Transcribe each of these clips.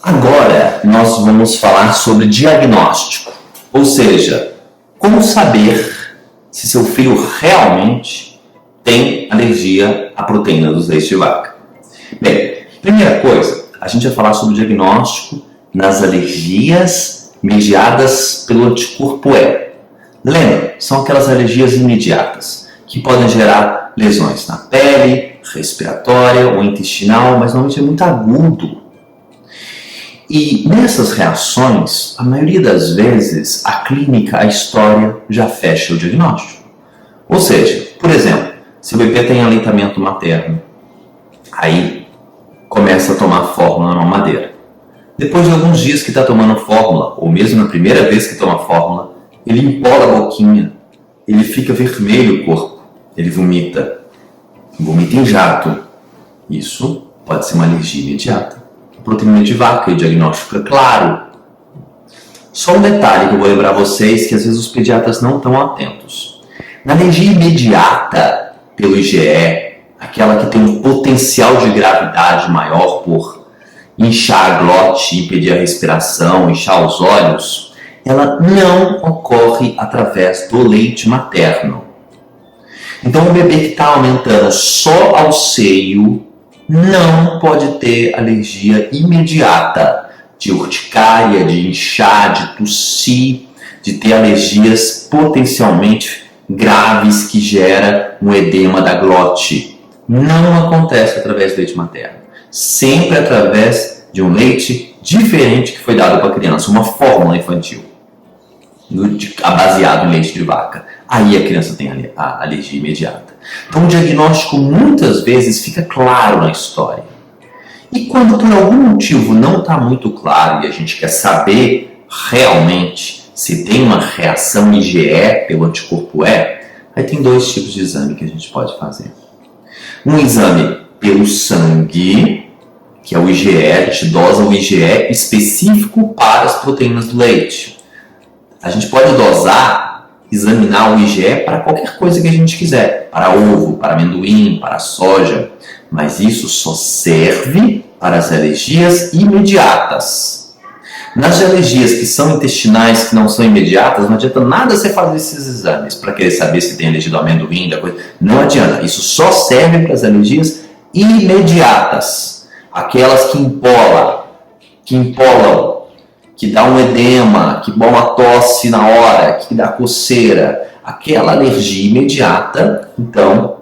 Agora nós vamos falar sobre diagnóstico, ou seja, como saber se seu filho realmente tem alergia à proteína dos leites de vaca. Bem, primeira coisa, a gente vai falar sobre o diagnóstico nas alergias mediadas pelo anticorpo E. Lembra, são aquelas alergias imediatas que podem gerar lesões na pele, respiratória ou intestinal, mas normalmente é muito agudo. E nessas reações, a maioria das vezes, a clínica, a história já fecha o diagnóstico. Ou seja, por exemplo, se o bebê tem aleitamento materno, aí começa a tomar fórmula na mamadeira. Depois de alguns dias que está tomando fórmula, ou mesmo na primeira vez que toma fórmula, ele empola a boquinha, ele fica vermelho o corpo, ele vomita em jato. Isso pode ser uma alergia imediata. Proteína de vaca, e o diagnóstico é claro. Só um detalhe que eu vou lembrar vocês, que às vezes os pediatras não estão atentos. Na alergia imediata pelo IgE, aquela que tem um potencial de gravidade maior por inchar a glote, impedir a respiração, inchar os olhos, ela não ocorre através do leite materno. Então o bebê que está aumentando só ao seio não pode ter alergia imediata de urticária, de inchar, de tossir, de ter alergias potencialmente graves que gera um edema da glote. Não acontece através do leite materno. Sempre através de um leite diferente que foi dado para a criança, uma fórmula infantil, baseado em leite de vaca. Aí a criança tem a alergia imediata. Então o diagnóstico muitas vezes fica claro na história. E quando por algum motivo não está muito claro e a gente quer saber realmente se tem uma reação IgE pelo anticorpo E, aí tem dois tipos de exame que a gente pode fazer. Um exame pelo sangue, que é o IgE, a gente dosa o IgE específico para as proteínas do leite. A gente pode examinar o IgE para qualquer coisa que a gente quiser, para ovo, para amendoim, para soja, mas isso só serve para as alergias imediatas. Nas alergias que são intestinais, que não são imediatas, não adianta nada você fazer esses exames para querer saber se tem alergia do amendoim, da coisa. Não adianta, isso só serve para as alergias imediatas, aquelas que empolam, que dá um edema, que dá uma tosse na hora, que dá coceira, aquela alergia imediata. Então,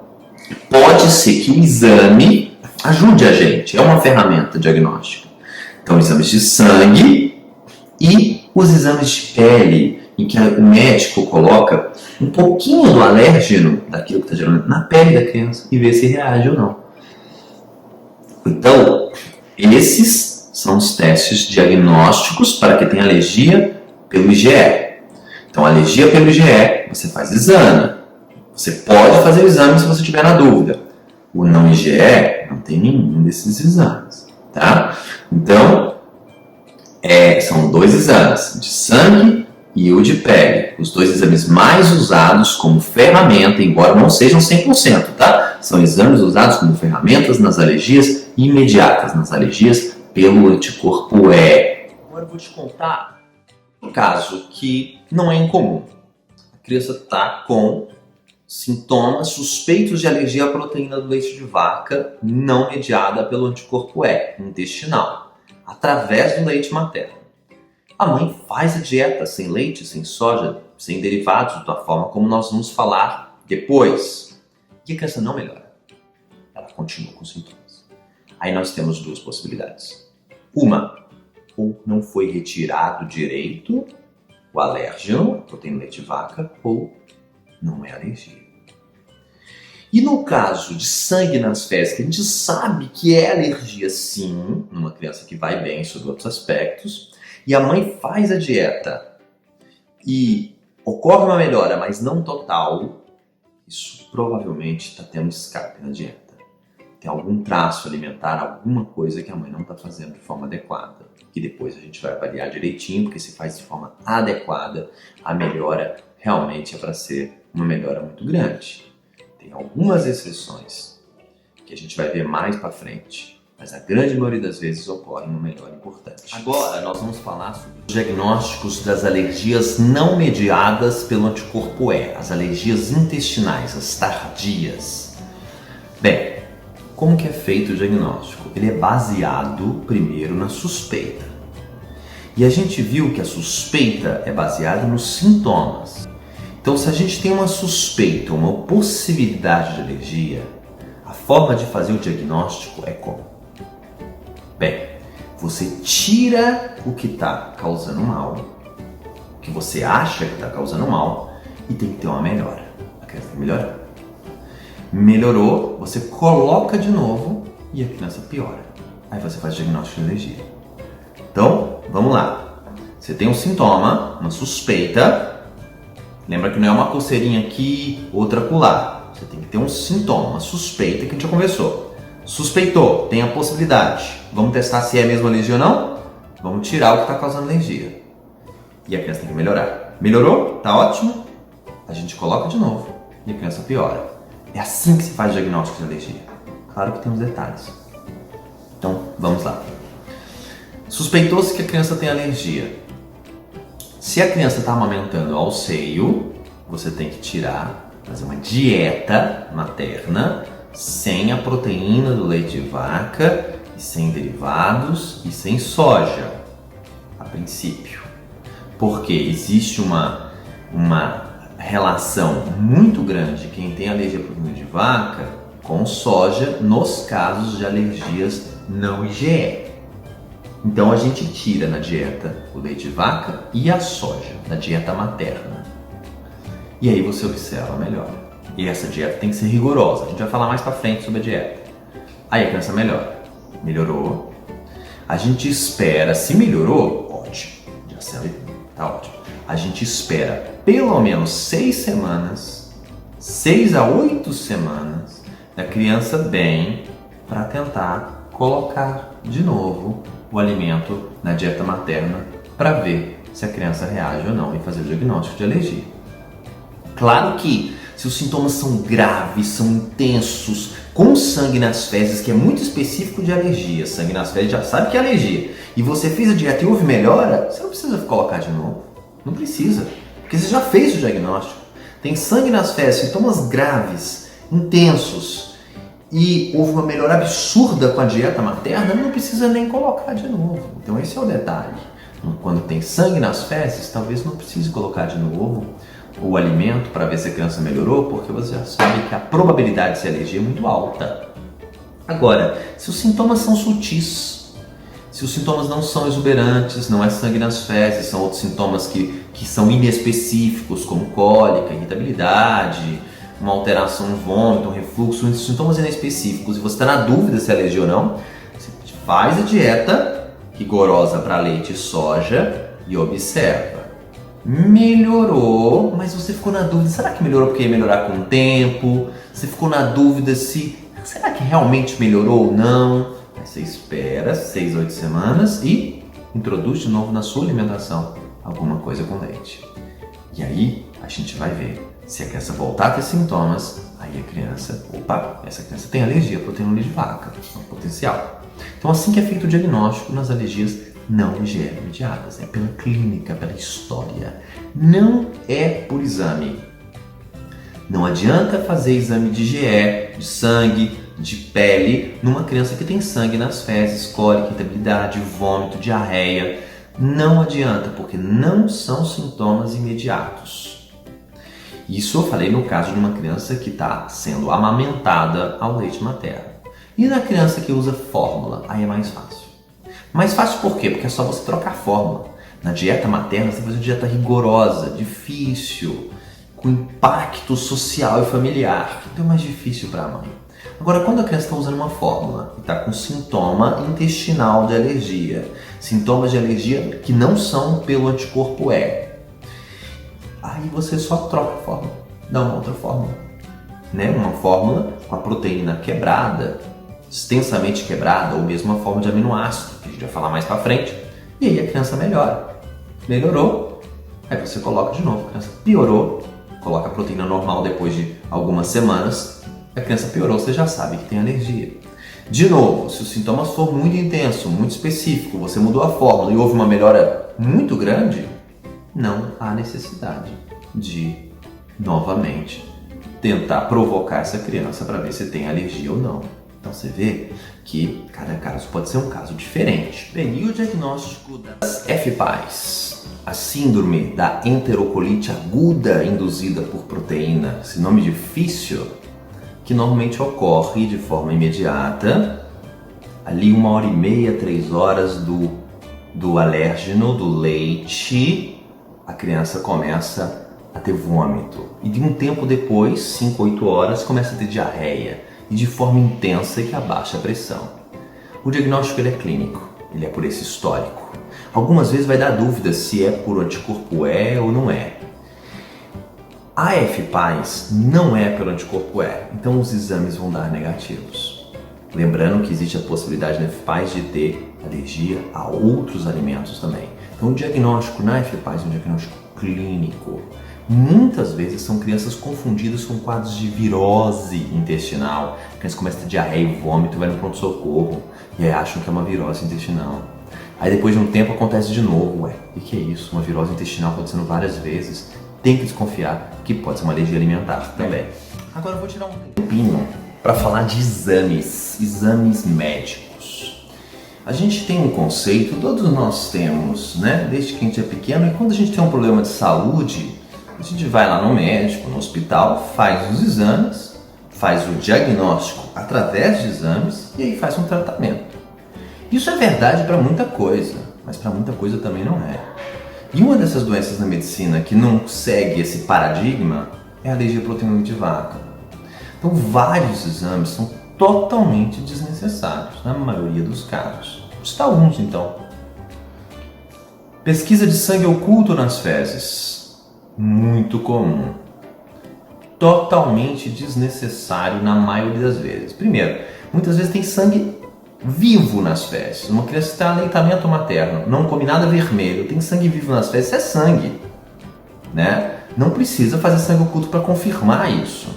pode ser que o exame ajude a gente, é uma ferramenta diagnóstica. Então, exames de sangue e os exames de pele, em que o médico coloca um pouquinho do alérgeno, daquilo que está gerando, na pele da criança e vê se reage ou não. Então, esses são os testes diagnósticos para quem tem alergia pelo IgE. Então, alergia pelo IgE, você faz exame. Você pode fazer o exame se você tiver na dúvida. O não IgE não tem nenhum desses exames, tá? Então, são dois exames, de sangue e o de pele. Os dois exames mais usados como ferramenta, embora não sejam 100%, tá? São exames usados como ferramentas nas alergias imediatas, nas alergias pelo anticorpo E. Agora eu vou te contar um caso que não é incomum. A criança está com sintomas suspeitos de alergia à proteína do leite de vaca não mediada pelo anticorpo E, intestinal, através do leite materno. A mãe faz a dieta sem leite, sem soja, sem derivados, da forma como nós vamos falar depois. E a criança não melhora. Ela continua com sintomas. Aí nós temos duas possibilidades. Uma, ou não foi retirado direito o alérgeno, a proteína do leite de vaca, ou não é alergia. E no caso de sangue nas fezes, que a gente sabe que é alergia sim, numa criança que vai bem sobre outros aspectos, e a mãe faz a dieta e ocorre uma melhora, mas não total, isso provavelmente está tendo escape na dieta. Tem algum traço alimentar, alguma coisa que a mãe não está fazendo de forma adequada. Que depois a gente vai avaliar direitinho, porque se faz de forma adequada, a melhora realmente é para ser uma melhora muito grande. Tem algumas exceções que a gente vai ver mais para frente, mas a grande maioria das vezes ocorre uma melhora importante. Agora nós vamos falar sobre os diagnósticos das alergias não mediadas pelo anticorpo E, as alergias intestinais, as tardias. Bem, como que é feito o diagnóstico? Ele é baseado primeiro na suspeita. E a gente viu que a suspeita é baseada nos sintomas. Então, se a gente tem uma suspeita, uma possibilidade de alergia, a forma de fazer o diagnóstico é como? Bem, você tira o que está causando mal, o que você acha que está causando mal, e tem que ter uma melhora. A criança tem que melhorar. Melhorou, você coloca de novo e a criança piora. Aí você faz o diagnóstico de alergia. Então, vamos lá. Você tem um sintoma, uma suspeita. Lembra que não é uma coceirinha aqui, outra acolá. Você tem que ter um sintoma, uma suspeita que a gente já conversou. Suspeitou, tem a possibilidade. Vamos testar se é mesmo alergia ou não? Vamos tirar o que está causando alergia. E a criança tem que melhorar. Melhorou? Tá ótimo. A gente coloca de novo e a criança piora. É assim que se faz o diagnóstico de alergia. Claro que tem uns detalhes. Então, vamos lá. Suspeitou-se que a criança tem alergia. Se a criança está amamentando ao seio, você tem que tirar, fazer uma dieta materna sem a proteína do leite de vaca, e sem derivados e sem soja, a princípio. Porque existe uma relação muito grande de quem tem alergia à proteína de vaca com soja nos casos de alergias não IgE. Então a gente tira na dieta o leite de vaca e a soja, na dieta materna. E aí você observa a melhora. E essa dieta tem que ser rigorosa. A gente vai falar mais pra frente sobre a dieta. Aí a criança melhora. Melhorou. A gente espera, se melhorou, ótimo. Já sabe, tá ótimo. A gente espera pelo menos 6 semanas, 6 a 8 semanas, da criança bem, para tentar colocar de novo o alimento na dieta materna para ver se a criança reage ou não e fazer o diagnóstico de alergia. Claro que se os sintomas são graves, são intensos, com sangue nas fezes, que é muito específico de alergia, sangue nas fezes já sabe que é alergia, e você fez a dieta e houve melhora, você não precisa colocar de novo. Não precisa, porque você já fez o diagnóstico. Tem sangue nas fezes, sintomas graves, intensos, e houve uma melhora absurda com a dieta materna, não precisa nem colocar de novo. Então esse é o detalhe. Quando tem sangue nas fezes, talvez não precise colocar de novo o alimento para ver se a criança melhorou, porque você já sabe que a probabilidade de ser alergia é muito alta. Agora, se os sintomas são sutis, se os sintomas não são exuberantes, não é sangue nas fezes, são outros sintomas que são inespecíficos, como cólica, irritabilidade, uma alteração no vômito, um refluxo, sintomas inespecíficos, e você está na dúvida se é alergia ou não, você faz a dieta rigorosa para leite e soja e observa. Melhorou, mas você ficou na dúvida, será que melhorou porque ia melhorar com o tempo? Você ficou na dúvida se, será que realmente melhorou ou não? Aí você espera 6 a 8 semanas e introduz de novo na sua alimentação alguma coisa com leite. E aí a gente vai ver se a criança voltar a ter sintomas, aí a criança, essa criança tem alergia à proteína de vaca, é um potencial. Então assim que é feito o diagnóstico nas alergias não IgE mediadas, é pela clínica, pela história, não é por exame. Não adianta fazer exame de IgE, de sangue, de pele, numa criança que tem sangue nas fezes, cólica, irritabilidade, vômito, diarreia. Não adianta, porque não são sintomas imediatos. Isso eu falei no caso de uma criança que está sendo amamentada ao leite materno. E na criança que usa fórmula, aí é mais fácil. Mais fácil por quê? Porque é só você trocar a fórmula. Na dieta materna você tem que fazer uma dieta rigorosa, difícil, com impacto social e familiar. Então é mais difícil para a mãe. Agora, quando a criança está usando uma fórmula e está com sintoma intestinal de alergia, sintomas de alergia que não são pelo anticorpo E, aí você só troca a fórmula, dá uma outra fórmula. Né? Uma fórmula com a proteína quebrada, extensamente quebrada, ou mesmo uma forma de aminoácido, que a gente vai falar mais para frente, e aí a criança melhora. Melhorou, aí você coloca de novo. A criança piorou, coloca a proteína normal depois de algumas semanas, a criança piorou, você já sabe que tem alergia. De novo, se os sintomas for muito intenso, muito específico, você mudou a fórmula e houve uma melhora muito grande, não há necessidade de, novamente, tentar provocar essa criança para ver se tem alergia ou não. Então você vê que cada caso pode ser um caso diferente. Bem, e o diagnóstico das FPAs? A síndrome da enterocolite aguda induzida por proteína, esse nome difícil, que normalmente ocorre de forma imediata, ali 1h30, 3 horas do alérgeno, do leite, a criança começa a ter vômito. E de um tempo depois, 5, 8 horas, começa a ter diarreia, e de forma intensa e que abaixa a pressão. O diagnóstico ele é clínico, ele é por esse histórico. Algumas vezes vai dar dúvida se é por anticorpo E ou não é. A FPAS não é pelo anticorpo E, então os exames vão dar negativos. Lembrando que existe a possibilidade na FPAS de ter alergia a outros alimentos também. Então o diagnóstico na FPAS é um diagnóstico clínico. Muitas vezes são crianças confundidas com quadros de virose intestinal. A criança começa a ter diarreia e vômito, vai no pronto-socorro e aí acham que é uma virose intestinal. Aí depois de um tempo acontece de novo, o que é isso? Uma virose intestinal acontecendo várias vezes. Tem que desconfiar que pode ser uma alergia alimentar também. Agora eu vou tirar um tempinho para falar de exames médicos. A gente tem um conceito, todos nós temos, né? Desde que a gente é pequeno, e quando a gente tem um problema de saúde, a gente vai lá no médico, no hospital, faz os exames, faz o diagnóstico através de exames e aí faz um tratamento. Isso é verdade para muita coisa, mas para muita coisa também não é. E uma dessas doenças na medicina que não segue esse paradigma é a alergia à proteína de vaca. Então, vários exames são totalmente desnecessários, na maioria dos casos. Vou citar alguns, então. Pesquisa de sangue oculto nas fezes. Muito comum. Totalmente desnecessário na maioria das vezes. Primeiro, muitas vezes tem sangue vivo nas fezes. Uma criança que está em aleitamento materno, não come nada vermelho, tem sangue vivo nas fezes, isso é sangue, né? Não precisa fazer sangue oculto para confirmar isso.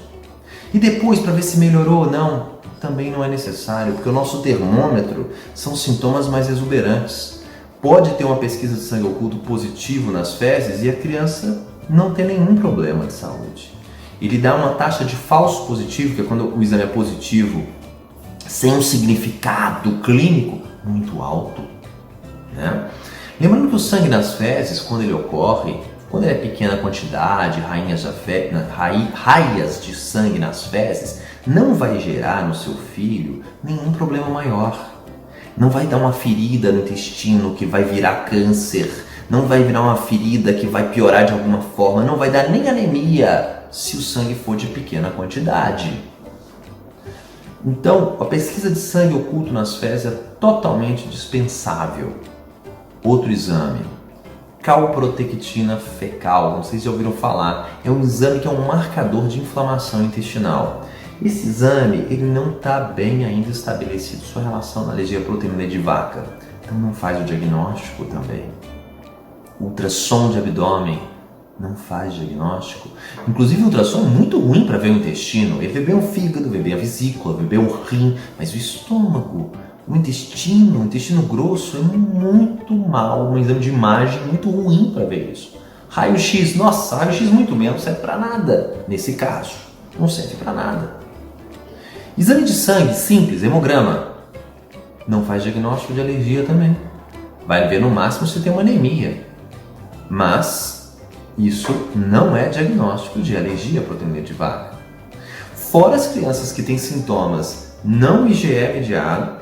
E depois, para ver se melhorou ou não, também não é necessário, porque o nosso termômetro são sintomas mais exuberantes. Pode ter uma pesquisa de sangue oculto positivo nas fezes e a criança não ter nenhum problema de saúde. Ele dá uma taxa de falso positivo, que é quando o exame é positivo, sem um significado clínico muito alto, né? Lembrando que o sangue nas fezes, quando ele ocorre, quando ele é pequena quantidade, raias de sangue nas fezes, não vai gerar no seu filho nenhum problema maior. Não vai dar uma ferida no intestino que vai virar câncer, não vai virar uma ferida que vai piorar de alguma forma, não vai dar nem anemia se o sangue for de pequena quantidade. Então, a pesquisa de sangue oculto nas fezes é totalmente dispensável. Outro exame, calprotectina fecal, não sei se já ouviram falar, é um exame que é um marcador de inflamação intestinal. Esse exame, ele não está bem ainda estabelecido sua relação na alergia à proteína de vaca, então não faz o diagnóstico também. Ultrassom de abdômen não faz diagnóstico. Inclusive o ultrassom é muito ruim para ver o intestino. Ele vê bem o fígado, vê bem a vesícula, vê bem o rim, mas o estômago, o intestino grosso é muito mal, um exame de imagem muito ruim para ver isso. Raio-X, nossa, raio-X muito bem, não serve para nada nesse caso, não serve para nada. Exame de sangue simples, hemograma, não faz diagnóstico de alergia também. Vai ver no máximo se tem uma anemia, mas isso não é diagnóstico de alergia à proteína de vaca. Fora as crianças que têm sintomas não IgE mediado,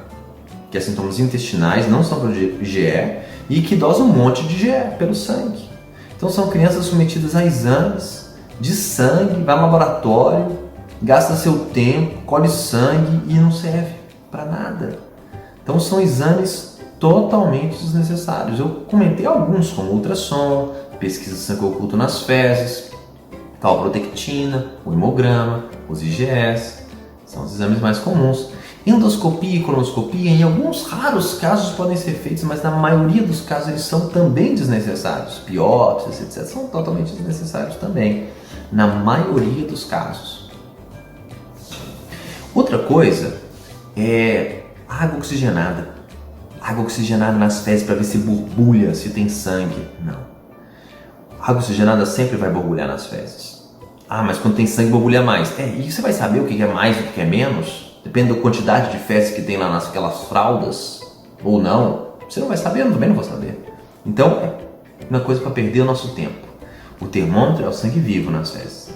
que é sintomas intestinais, não são pelo IgE, e que dosam um monte de IgE pelo sangue. Então são crianças submetidas a exames de sangue, vai ao laboratório, gasta seu tempo, colhe sangue e não serve para nada. Então são exames totalmente desnecessários. Eu comentei alguns, como ultrassom, pesquisa de sangue oculto nas fezes, calprotectina, o hemograma, os IgEs, são os exames mais comuns. Endoscopia e colonoscopia, em alguns raros casos podem ser feitos, mas na maioria dos casos eles são também desnecessários. Biópsias, etc., são totalmente desnecessários também, na maioria dos casos. Outra coisa é Água oxigenada. Água oxigenada nas fezes para ver se borbulha, se tem sangue. Não. Água oxigenada sempre vai borbulhar nas fezes. Ah, mas quando tem sangue borbulha mais. E você vai saber o que é mais e o que é menos? Depende da quantidade de fezes que tem lá naquelas fraldas, ou não. Você não vai saber, eu também não vou saber. Então, é uma coisa para perder o nosso tempo. O termômetro é o sangue vivo nas fezes,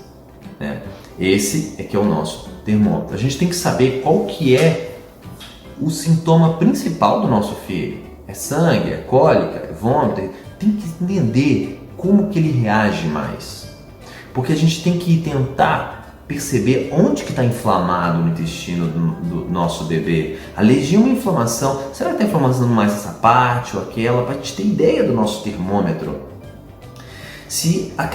né? Esse é que é o nosso termômetro. A gente tem que saber qual que é o sintoma principal do nosso filho. É sangue, é cólica, é vômito. Tem que entender como que ele reage mais. Porque a gente tem que tentar perceber onde que está inflamado no intestino do nosso bebê. Alergia é uma inflamação. Será que está inflamando mais essa parte ou aquela? Para a gente ter ideia do nosso termômetro. Se a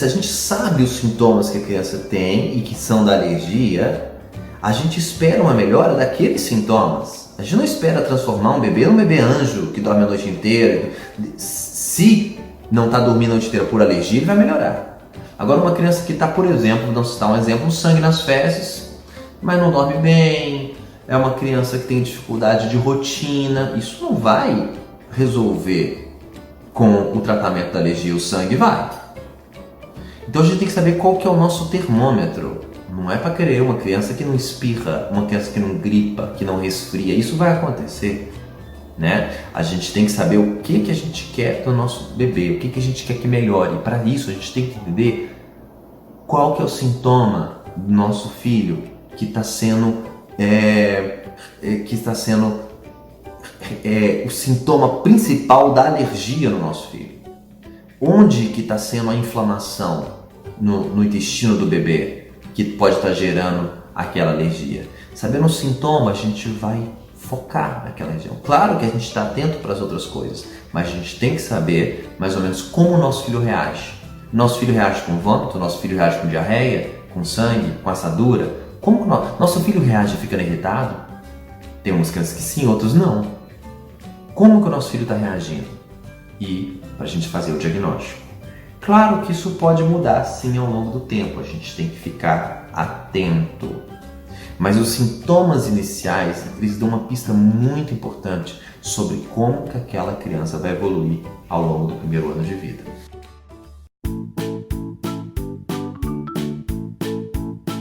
gente sabe os sintomas que a criança tem e que são da alergia, a gente espera uma melhora daqueles sintomas. A gente não espera transformar um bebê num bebê anjo que dorme a noite inteira. Se não está dormindo a noite inteira por alergia, ele vai melhorar. Agora, uma criança que está, por exemplo, vamos citar um exemplo, sangue nas fezes, mas não dorme bem, é uma criança que tem dificuldade de rotina, isso não vai resolver com o tratamento da alergia. O sangue vai. Então a gente tem que saber qual que é o nosso termômetro. Não é para querer uma criança que não espirra, uma criança que não gripa, que não resfria. Isso vai acontecer, né? A gente tem que saber o que a gente quer do nosso bebê, o que a gente quer que melhore. Para isso a gente tem que entender qual que é o sintoma do nosso filho que está sendo o sintoma principal da alergia no nosso filho. Onde que está sendo a inflamação no intestino do bebê que pode estar gerando aquela alergia? Sabendo o sintoma, a gente vai focar naquela região. Claro que a gente está atento para as outras coisas, mas a gente tem que saber mais ou menos como o nosso filho reage. Nosso filho reage com vômito, nosso filho reage com diarreia, com sangue, com assadura. Como que nosso filho reage ficando irritado? Tem umas crianças que sim, outros não. Como que o nosso filho está reagindo? E para a gente fazer o diagnóstico. Claro que isso pode mudar sim ao longo do tempo, a gente tem que ficar atento. Mas os sintomas iniciais, eles dão uma pista muito importante sobre como que aquela criança vai evoluir ao longo do primeiro ano de vida.